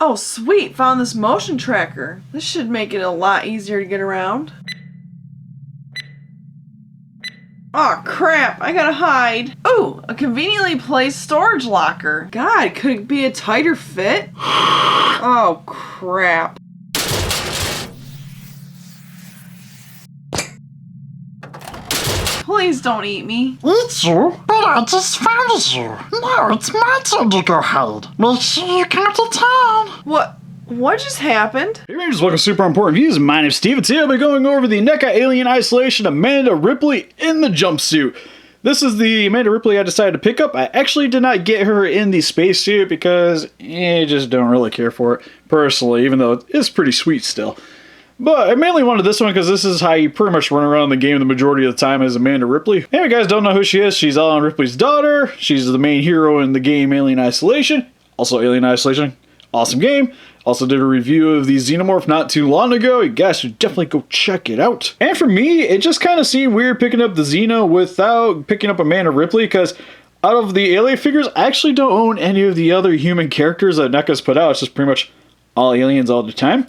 Oh, sweet. Found this motion tracker. This should make it a lot easier to get around. Aw, crap. I gotta hide. Ooh, a conveniently placed storage locker. God, could it be a tighter fit? Oh, crap. Please don't eat me. Eat you? But I just found you. Now it's my turn to go hide. Make sure you come to town. What just happened? Hey Rangers, welcome to Super Important Views. My name's Steve, and today I'll be going over the Neca Alien Isolation Amanda Ripley in the jumpsuit. This is the Amanda Ripley I decided to pick up. I actually did not get her in the spacesuit because I just don't really care for it personally, even though it is pretty sweet still. But I mainly wanted this one because this is how you pretty much run around the game the majority of the time as Amanda Ripley. Hey, you guys don't know who she is. She's Ellen Ripley's daughter. She's the main hero in the game Alien Isolation. Also Alien Isolation, awesome game. Also did a review of the Xenomorph not too long ago. You guys should definitely go check it out. And for me, it just kind of seemed weird picking up the Xeno without picking up Amanda Ripley because out of the Alien figures, I actually don't own any of the other human characters that NECA's put out. It's just pretty much all aliens all the time.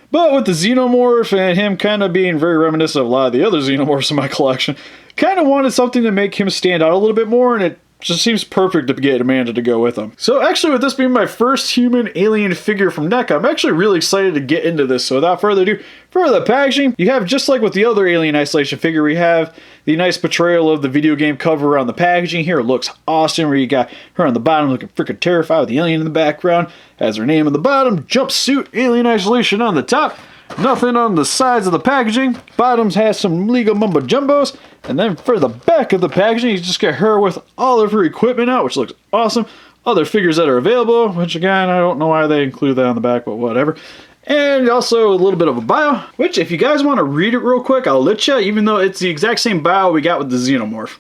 But with the Xenomorph and him kind of being very reminiscent of a lot of the other Xenomorphs in my collection, kind of wanted something to make him stand out a little bit more, and it just seems perfect to get Amanda to go with him. So actually, with this being my first human alien figure from NECA, I'm actually really excited to get into this. So without further ado, for the packaging, you have, just like with the other Alien Isolation figure, we have the nice portrayal of the video game cover on the packaging here. It looks awesome, where you got her on the bottom looking freaking terrified with the alien in the background. Has her name on the bottom, jumpsuit, Alien Isolation on the top. Nothing on the sides of the packaging. Bottoms has some legal mumbo jumbos. And then for the back of the packaging, you just get her with all of her equipment out, which looks awesome. Other figures that are available, which again, I don't know why they include that on the back, but whatever. And also a little bit of a bio, which if you guys want to read it real quick, I'll let you, even though it's the exact same bio we got with the Xenomorph.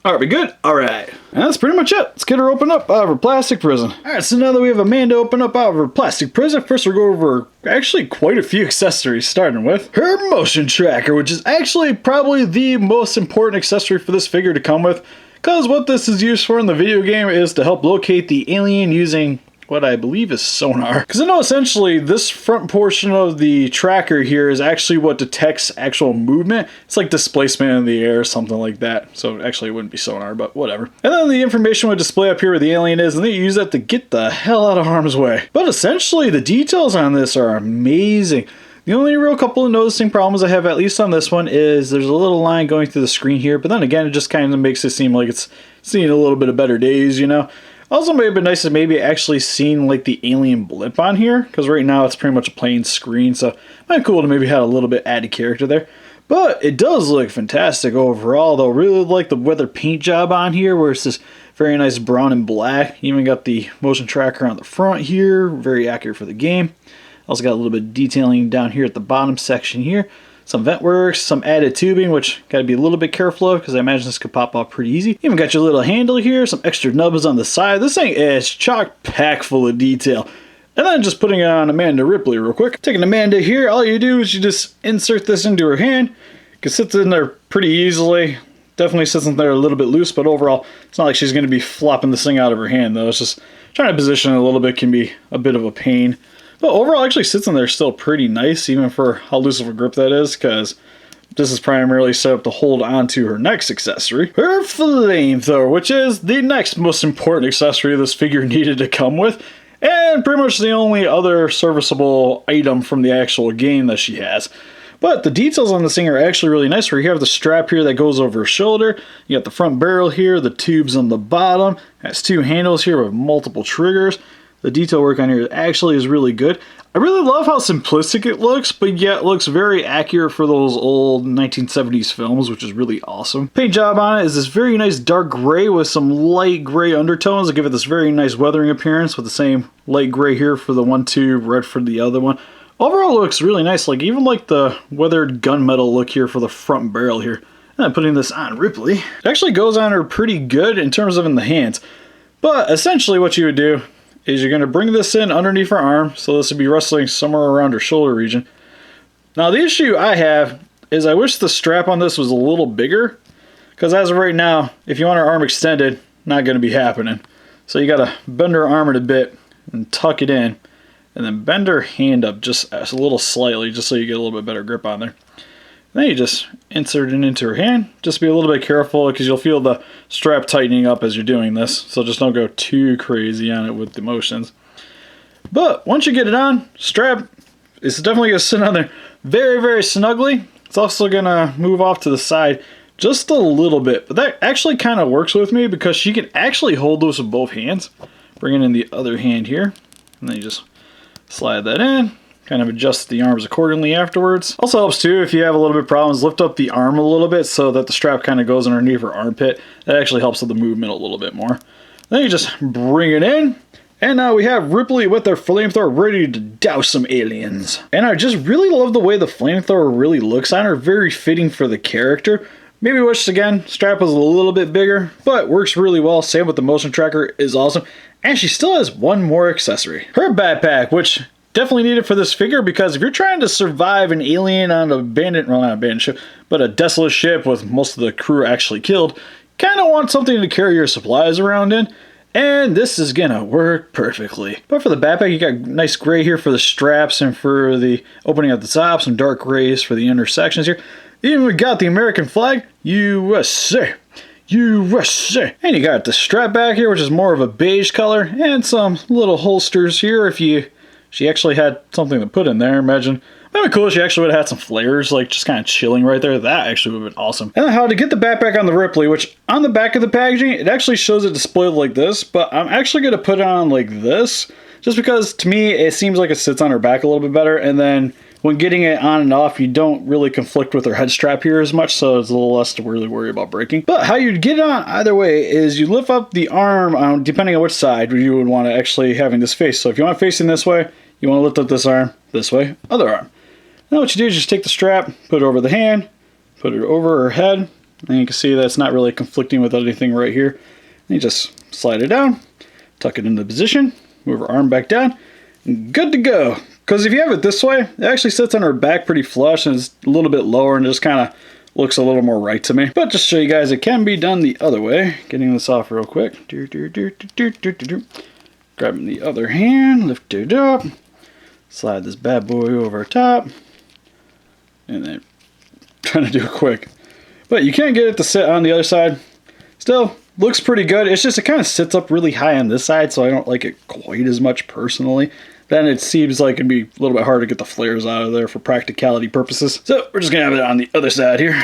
Alright, we good? Alright. And that's pretty much it. Let's get her opened up out of her plastic prison. Alright, so now that we have Amanda open up out of her plastic prison, first we'll go over actually quite a few accessories, starting with her motion tracker, which is actually probably the most important accessory for this figure to come with, because what this is used for in the video game is to help locate the alien using what I believe is sonar. Because I know essentially this front portion of the tracker here is actually what detects actual movement. It's like displacement in the air or something like that. So actually it wouldn't be sonar, but whatever. And then the information would display up here where the alien is, and then you use that to get the hell out of harm's way. But essentially the details on this are amazing. The only real couple of noticing problems I have, at least on this one, is there's a little line going through the screen here, but then again it just kind of makes it seem like it's seeing a little bit of better days, you know? Also, may have been nice to maybe actually seen like the alien blip on here, because right now it's pretty much a plain screen, so it might be cool to maybe have a little bit added character there. But it does look fantastic overall, though. Really like the weather paint job on here, where it's this very nice brown and black. Even got the motion tracker on the front here, very accurate for the game. Also got a little bit of detailing down here at the bottom section here. Some vent works, some added tubing, which got to be a little bit careful of because I imagine this could pop off pretty easy. Even got your little handle here, some extra nubs on the side. This thing is chock packed full of detail. And then just putting it on Amanda Ripley real quick. Taking Amanda here, all you do is you just insert this into her hand. It can sit in there pretty easily. Definitely sits in there a little bit loose, but overall, it's not like she's going to be flopping this thing out of her hand though. It's just trying to position it a little bit can be a bit of a pain. But overall, actually sits in there still pretty nice, even for how loose of a grip that is, because this is primarily set up to hold on to her next accessory. Her Flamethrower, which is the next most important accessory this figure needed to come with, and pretty much the only other serviceable item from the actual game that she has. But the details on this thing are actually really nice, where you have the strap here that goes over her shoulder, you got the front barrel here, the tubes on the bottom, it has two handles here with multiple triggers. The detail work on here actually is really good. I really love how simplistic it looks, but yet looks very accurate for those old 1970s films, which is really awesome. Paint job on it is this very nice dark gray with some light gray undertones that give it this very nice weathering appearance, with the same light gray here for the one tube, red for the other one. Overall it looks really nice, like even like the weathered gunmetal look here for the front barrel here. And then putting this on Ripley, it actually goes on her pretty good in terms of in the hands. But essentially what you would do is you're going to bring this in underneath her arm, so this would be wrestling somewhere around her shoulder region. Now the issue I have is I wish the strap on this was a little bigger, because as of right now, if you want her arm extended, not going to be happening. So you gotta bend her arm a bit and tuck it in, and then bend her hand up just a little slightly, just so you get a little bit better grip on there. And then you just insert it into her hand. Just be a little bit careful because you'll feel the strap tightening up as you're doing this. So just don't go too crazy on it with the motions. But once you get it on, strap is definitely going to sit on there very, very snugly. It's also going to move off to the side just a little bit. But that actually kind of works with me because she can actually hold those with both hands. Bringing in the other hand here. And then you just slide that in. Kind of adjust the arms accordingly afterwards. Also helps too if you have a little bit of problems, lift up the arm a little bit so that the strap kind of goes underneath her armpit. That actually helps with the movement a little bit more. Then you just bring it in. And now we have Ripley with their flamethrower ready to douse some aliens. And I just really love the way the flamethrower really looks on her. Very fitting for the character. Maybe wish again, strap was a little bit bigger, but works really well. Same with the motion tracker is awesome. And she still has one more accessory. Her backpack, which definitely needed for this figure because if you're trying to survive an alien on an abandoned, well not abandoned ship, but a desolate ship with most of the crew actually killed, kind of want something to carry your supplies around in. And this is gonna work perfectly. But for the backpack, you got nice gray here for the straps and for the opening at the top, some dark grays for the intersections here. Even we got the American flag, USA. USA. And you got the strap back here, which is more of a beige color, and some little holsters here if she actually had something to put in there. Imagine. That'd be cool if she actually would have had some flares, like just kind of chilling right there. That actually would have been awesome. And then how to get the backpack on the Ripley, which on the back of the packaging, it actually shows it displayed like this, but I'm actually going to put it on like this, just because to me, it seems like it sits on her back a little bit better. And then when getting it on and off, you don't really conflict with her head strap here as much, so it's a little less to really worry about breaking. But how you get it on either way is you lift up the arm, depending on which side you would want to actually having this face. So if you want it facing this way, you want to lift up this arm, this way, other arm. Now what you do is just take the strap, put it over the hand, put it over her head, and you can see that it's not really conflicting with anything right here. And you just slide it down, tuck it into position, move her arm back down, and good to go. Because if you have it this way, it actually sits on her back pretty flush and it's a little bit lower and just kind of looks a little more right to me. But just to show you guys, it can be done the other way. Getting this off real quick. Grabbing the other hand, lift it up, slide this bad boy over top. And then trying to do it quick. But you can't get it to sit on the other side. Still, looks pretty good. It's just it kind of sits up really high on this side, so I don't like it quite as much personally. Then it seems like it'd be a little bit hard to get the flares out of there for practicality purposes. So we're just going to have it on the other side here.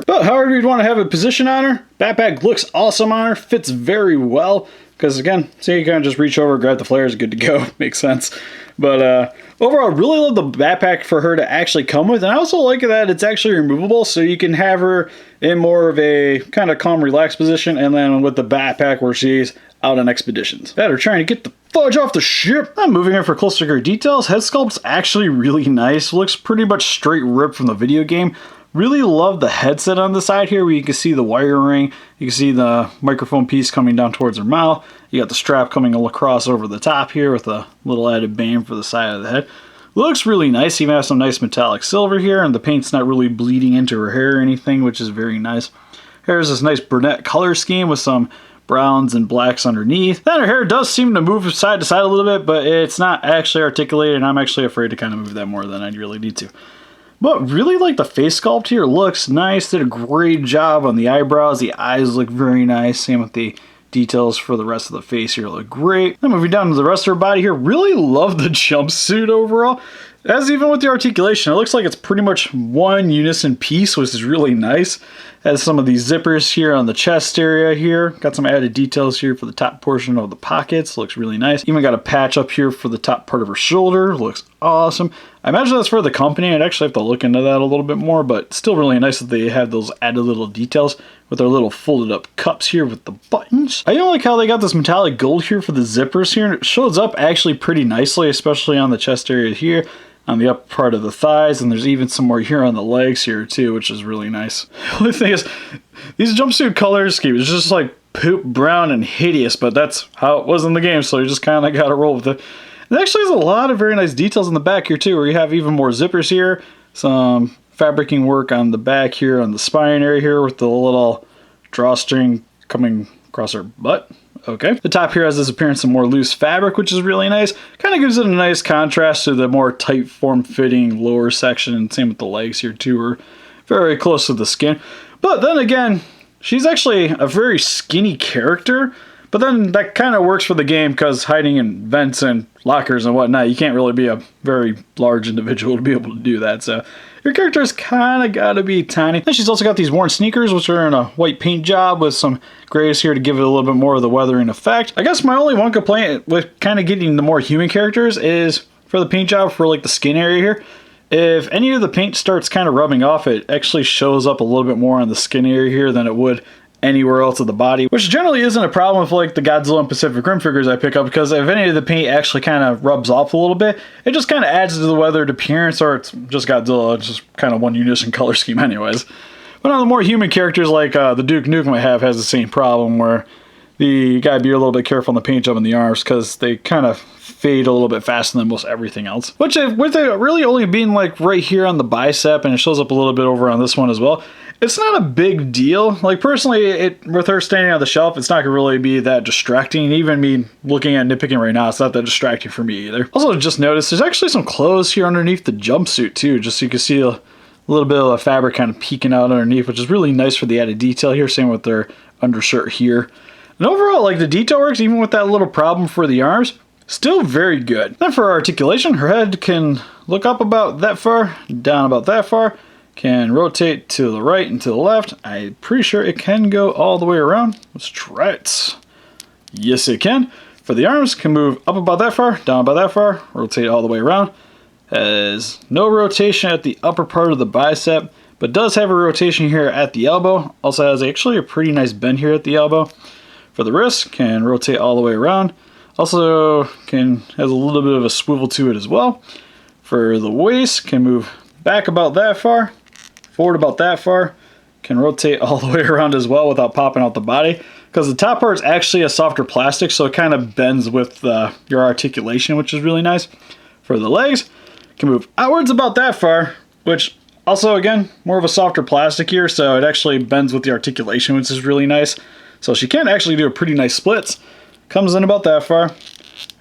But however you'd want to have it positioned on her, backpack looks awesome on her, fits very well. Because again, see, you kind of just reach over, grab the flares, good to go. Makes sense. But overall, I really love the backpack for her to actually come with. And I also like that it's actually removable, so you can have her in more of a kind of calm, relaxed position. And then with the backpack where she's out on expeditions. Better trying to get the fudge off the ship. I'm moving in for closer details. Head sculpt's actually really nice. Looks pretty much straight ripped from the video game. Really love the headset on the side here where you can see the wiring. You can see the microphone piece coming down towards her mouth. You got the strap coming across over the top here with a little added band for the side of the head. Looks really nice. Even has some nice metallic silver here, and the paint's not really bleeding into her hair or anything, which is very nice. Here's this nice brunette color scheme with some browns and blacks underneath. Then her hair does seem to move side to side a little bit, but it's not actually articulated, and I'm actually afraid to kind of move that more than I really need to. But really like the face sculpt here. Looks nice. Did a great job on the eyebrows. The eyes look very nice. Same with the details for the rest of the face here. Look great. Then moving down to the rest of her body here. Really love the jumpsuit overall. As even with the articulation, it looks like it's pretty much one unison piece, which is really nice. Has some of these zippers here on the chest area here. Got some added details here for the top portion of the pockets. Looks really nice. Even got a patch up here for the top part of her shoulder. Looks awesome. I imagine that's for the company. I'd actually have to look into that a little bit more, but still really nice that they have those added little details with their little folded up cups here with the buttons. I even like how they got this metallic gold here for the zippers here. And it shows up actually pretty nicely, especially on the chest area here, on the upper part of the thighs, and there's even some more here on the legs here too, which is really nice. The only thing is, these jumpsuit color scheme is just like poop brown and hideous, but that's how it was in the game, so you just kind of got to roll with it. And actually there's a lot of very nice details in the back here too, where you have even more zippers here, some fabricing work on the back here, on the spine area here with the little drawstring coming across her butt. Okay. The top here has this appearance of more loose fabric, which is really nice. Kind of gives it a nice contrast to the more tight form-fitting lower section, and same with the legs here too, are very close to the skin. But then again, she's actually a very skinny character, but then that kind of works for the game because hiding in vents and lockers and whatnot, you can't really be a very large individual to be able to do that. So your character's kind of got to be tiny. Then she's also got these worn sneakers, which are in a white paint job with some grays here to give it a little bit more of the weathering effect. I guess my only one complaint with kind of getting the more human characters is for the paint job for like the skin area here. If any of the paint starts kind of rubbing off, it actually shows up a little bit more on the skin area here than it would anywhere else of the body, which generally isn't a problem with like the Godzilla and Pacific Rim figures I pick up, because if any of the paint actually kind of rubs off a little bit, it just kind of adds to the weathered appearance, or it's just Godzilla, it's just kind of one unison color scheme anyways. But on the more human characters like the Duke Nukem I have has the same problem, where you gotta be a little bit careful on the paint job in the arms because they kind of fade a little bit faster than most everything else. Which, with it really only being like right here on the bicep, and it shows up a little bit over on this one as well, it's not a big deal. Like personally, with her standing on the shelf, it's not gonna really be that distracting. Even me looking at nitpicking right now, it's not that distracting for me either. Also, just noticed there's actually some clothes here underneath the jumpsuit too, just so you can see a little bit of the fabric kind of peeking out underneath, which is really nice for the added detail here. Same with their undershirt here. And overall, like the detail works, even with that little problem for the arms, still very good. Then for articulation, her head can look up about that far, down about that far, can rotate to the right and to the left. I'm pretty sure it can go all the way around. Let's try it. Yes, it can. For the arms, can move up about that far, down about that far, rotate all the way around. Has no rotation at the upper part of the bicep, but does have a rotation here at the elbow. Also has actually a pretty nice bend here at the elbow. For the wrist, can rotate all the way around. Also has a little bit of a swivel to it as well. For the waist, can move back about that far, forward about that far, can rotate all the way around as well without popping out the body, because the top part is actually a softer plastic, so it kind of bends with your articulation, which is really nice. For the legs, can move outwards about that far, which also, again, more of a softer plastic here, so it actually bends with the articulation, which is really nice. So she can actually do a pretty nice splits. Comes in about that far.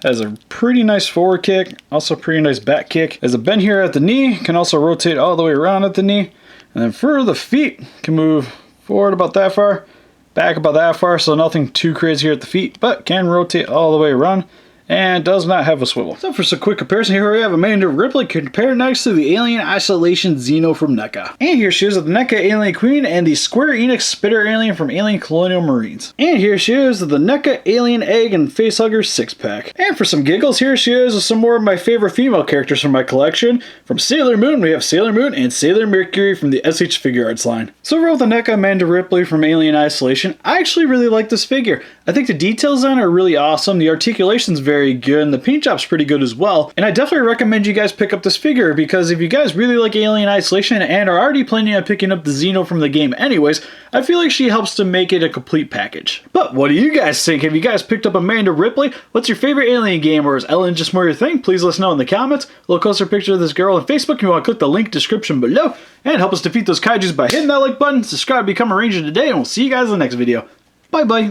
Has a pretty nice forward kick, also pretty nice back kick. Has a bend here at the knee, can also rotate all the way around at the knee. And then for the feet, can move forward about that far, back about that far, so nothing too crazy here at the feet, but can rotate all the way around. And does not have a swivel. So for some quick comparison, here we have Amanda Ripley compared next to the Alien Isolation Xeno from Neca. And here she is with the Neca Alien Queen and the Square Enix Spitter Alien from Alien Colonial Marines. And here she is with the Neca Alien Egg and Facehugger 6-pack. And for some giggles, here she is with some more of my favorite female characters from my collection. From Sailor Moon, we have Sailor Moon and Sailor Mercury from the SH Figure Arts line. So overall, the Neca Amanda Ripley from Alien Isolation, I actually really like this figure. I think the details on it are really awesome, the articulation's very good, and the paint job's pretty good as well. And I definitely recommend you guys pick up this figure, because if you guys really like Alien Isolation and are already planning on picking up the Xeno from the game anyways, I feel like she helps to make it a complete package. But what do you guys think? Have you guys picked up Amanda Ripley? What's your favorite Alien game, or is Ellen just more your thing? Please let us know in the comments. A little closer picture of this girl on Facebook if you want to click the link description below, and help us defeat those kaijus by hitting that like button, subscribe, become a ranger today, and we'll see you guys in the next video. Bye bye.